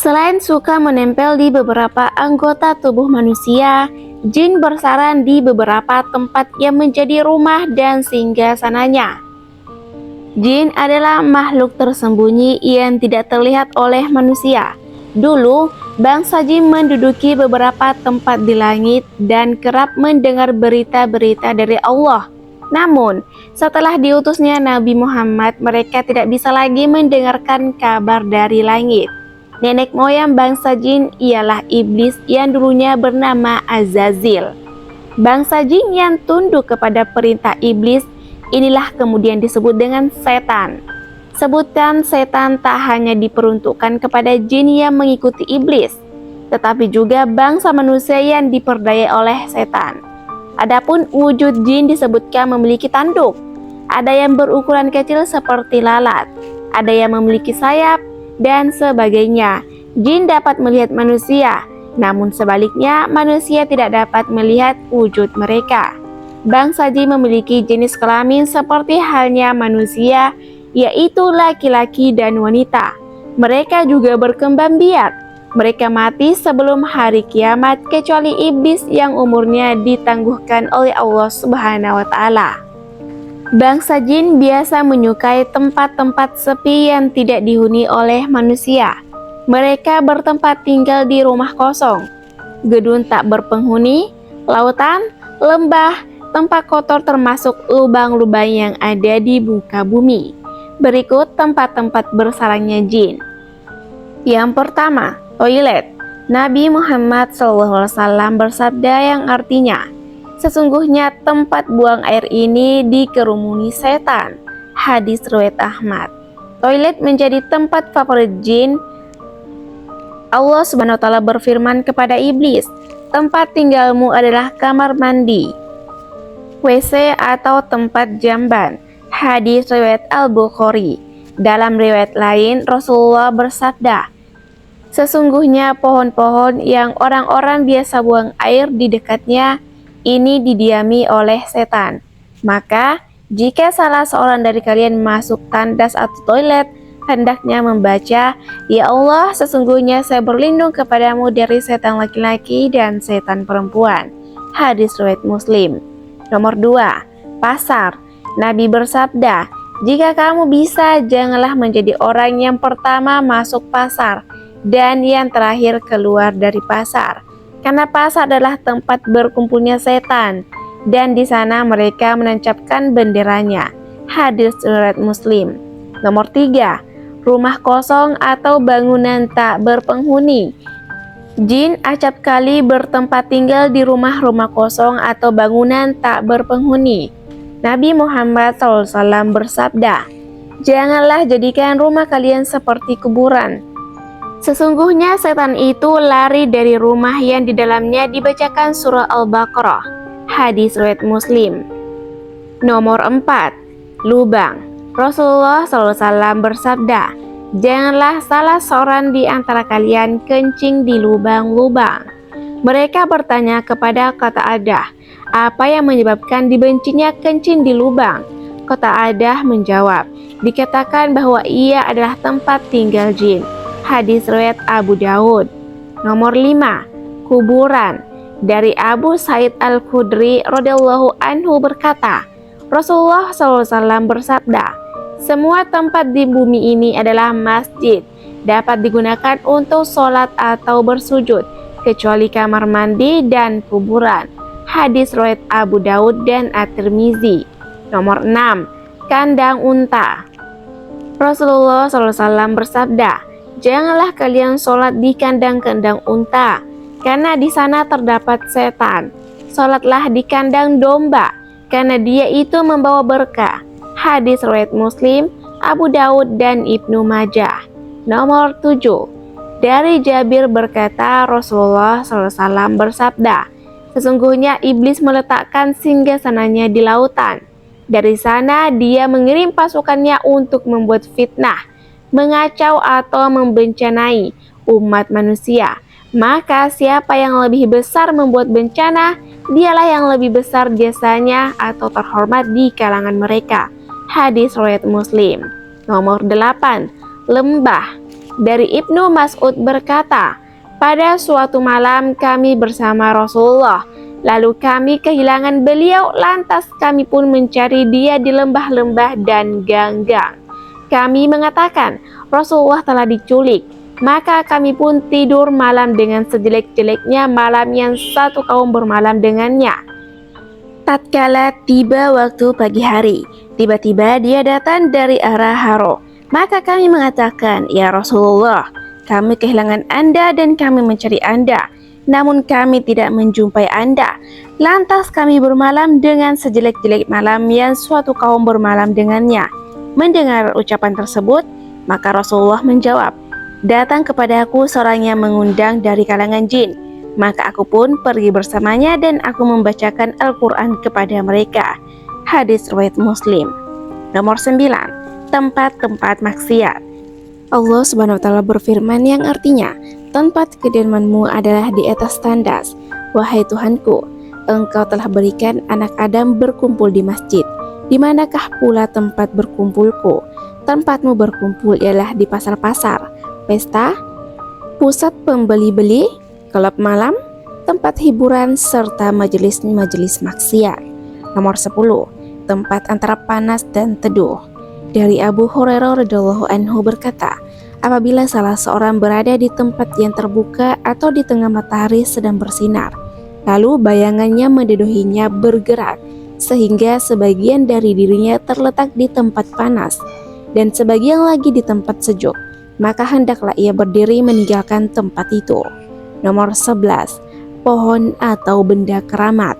Selain suka menempel di beberapa anggota tubuh manusia, jin bersarang di beberapa tempat yang menjadi rumah dan singgasananya. Jin adalah makhluk tersembunyi yang tidak terlihat oleh manusia. Dulu, bangsa jin menduduki beberapa tempat di langit dan kerap mendengar berita-berita dari Allah. Namun, setelah diutusnya Nabi Muhammad, mereka tidak bisa lagi mendengarkan kabar dari langit. Nenek moyang bangsa jin ialah iblis yang dulunya bernama Azazil. Bangsa jin yang tunduk kepada perintah iblis inilah kemudian disebut dengan setan. Sebutan setan tak hanya diperuntukkan kepada jin yang mengikuti iblis, tetapi juga bangsa manusia yang diperdaya oleh setan. Adapun wujud jin disebutkan memiliki tanduk. Ada yang berukuran kecil seperti lalat, ada yang memiliki sayap, dan sebagainya. Jin dapat melihat manusia, namun sebaliknya manusia tidak dapat melihat wujud mereka. Bangsa jin memiliki jenis kelamin seperti halnya manusia, yaitu laki-laki dan wanita. Mereka juga berkembang biak. Mereka mati sebelum hari kiamat kecuali iblis yang umurnya ditangguhkan oleh Allah Subhanahu wa Ta'ala. Bangsa jin biasa menyukai tempat-tempat sepi yang tidak dihuni oleh manusia. Mereka bertempat tinggal di rumah kosong, gedung tak berpenghuni, lautan, lembah, tempat kotor termasuk lubang-lubang yang ada di muka bumi. Berikut tempat-tempat bersarangnya jin. Yang pertama, toilet. Nabi Muhammad SAW bersabda yang artinya, sesungguhnya tempat buang air ini dikerumuni setan. Hadis riwayat Ahmad. Toilet menjadi tempat favorit jin. Allah Subhanahu wa Ta'ala berfirman kepada iblis, tempat tinggalmu adalah kamar mandi, WC atau tempat jamban. Hadis riwayat Al-Bukhari. Dalam riwayat lain, Rasulullah bersabda, sesungguhnya pohon-pohon yang orang-orang biasa buang air di dekatnya ini didiami oleh setan. Maka, jika salah seorang dari kalian masuk tandas atau toilet, hendaknya membaca, ya Allah, sesungguhnya saya berlindung kepadamu dari setan laki-laki dan setan perempuan. Hadis riwayat Muslim. Nomor 2, pasar. Nabi bersabda, jika kamu bisa, janganlah menjadi orang yang pertama masuk pasar dan yang terakhir keluar dari pasar. Karena pasar adalah tempat berkumpulnya setan, dan di sana mereka menancapkan benderanya. Hadis riwayat Muslim. Nomor 3, rumah kosong atau bangunan tak berpenghuni. Jin acap kali bertempat tinggal di rumah-rumah kosong atau bangunan tak berpenghuni. Nabi Muhammad SAW bersabda, janganlah jadikan rumah kalian seperti kuburan. Sesungguhnya setan itu lari dari rumah yang di dalamnya dibacakan surah Al-Baqarah. Hadis riwayat Muslim. Nomor 4, lubang. Rasulullah SAW bersabda, janganlah salah seorang di antara kalian kencing di lubang-lubang. Mereka bertanya kepada Qata'adah, apa yang menyebabkan dibencinya kencing di lubang? Qata'adah menjawab, dikatakan bahwa ia adalah tempat tinggal jin. Hadis riwayat Abu Daud. Nomor 5, kuburan. Dari Abu Sa'id Al-Khudri radhiyallahu anhu berkata, Rasulullah SAW bersabda, semua tempat di bumi ini adalah masjid, dapat digunakan untuk sholat atau bersujud, kecuali kamar mandi dan kuburan. Hadis riwayat Abu Daud dan At-Tirmizi. Nomor 6, kandang unta. Rasulullah SAW bersabda, janganlah kalian sholat di kandang-kandang unta, karena di sana terdapat setan. Sholatlah di kandang domba, karena dia itu membawa berkah. Hadis riwayat Muslim, Abu Daud, dan Ibnu Majah. Nomor 7, dari Jabir berkata, Rasulullah SAW bersabda, sesungguhnya iblis meletakkan singgasananya di lautan. Dari sana dia mengirim pasukannya untuk membuat fitnah, mengacau atau membencanai umat manusia. Maka siapa yang lebih besar membuat bencana, dialah yang lebih besar jasanya atau terhormat di kalangan mereka. Hadis riwayat Muslim. Nomor 8, lembah. Dari Ibnu Mas'ud berkata, pada suatu malam kami bersama Rasulullah, lalu kami kehilangan beliau, lantas kami pun mencari dia di lembah-lembah dan gang-gang. Kami mengatakan, Rasulullah telah diculik. Maka kami pun tidur malam dengan sejelek-jeleknya malam yang satu kaum bermalam dengannya. Tatkala tiba waktu pagi hari, tiba-tiba dia datang dari arah Haro. Maka kami mengatakan, ya Rasulullah, kami kehilangan Anda dan kami mencari Anda, namun kami tidak menjumpai Anda. Lantas kami bermalam dengan sejelek-jelek malam yang suatu kaum bermalam dengannya. Mendengar ucapan tersebut, maka Rasulullah menjawab, datang kepadaku seorang yang mengundang dari kalangan jin. Maka aku pun pergi bersamanya dan aku membacakan Al-Quran kepada mereka. Hadis riwayat Muslim. Nomor 9. Tempat-tempat maksiat. Allah Subhanahu wa Ta'ala berfirman yang artinya, tempat kediamanmu adalah di atas tandas. Wahai Tuhanku, Engkau telah berikan anak Adam berkumpul di masjid. Di manakah pula tempat berkumpulku? Tempatmu berkumpul ialah di pasar-pasar, pesta, pusat pembeli-beli, klub malam, tempat hiburan, serta majelis-majelis maksiat. Nomor 10. Tempat antara panas dan teduh. Dari Abu Hurairah radhiyallahu anhu berkata, apabila salah seorang berada di tempat yang terbuka atau di tengah matahari sedang bersinar, lalu bayangannya mendeduhinya bergerak, sehingga sebagian dari dirinya terletak di tempat panas, dan sebagian lagi di tempat sejuk, maka hendaklah ia berdiri meninggalkan tempat itu. Nomor 11. Pohon atau benda keramat.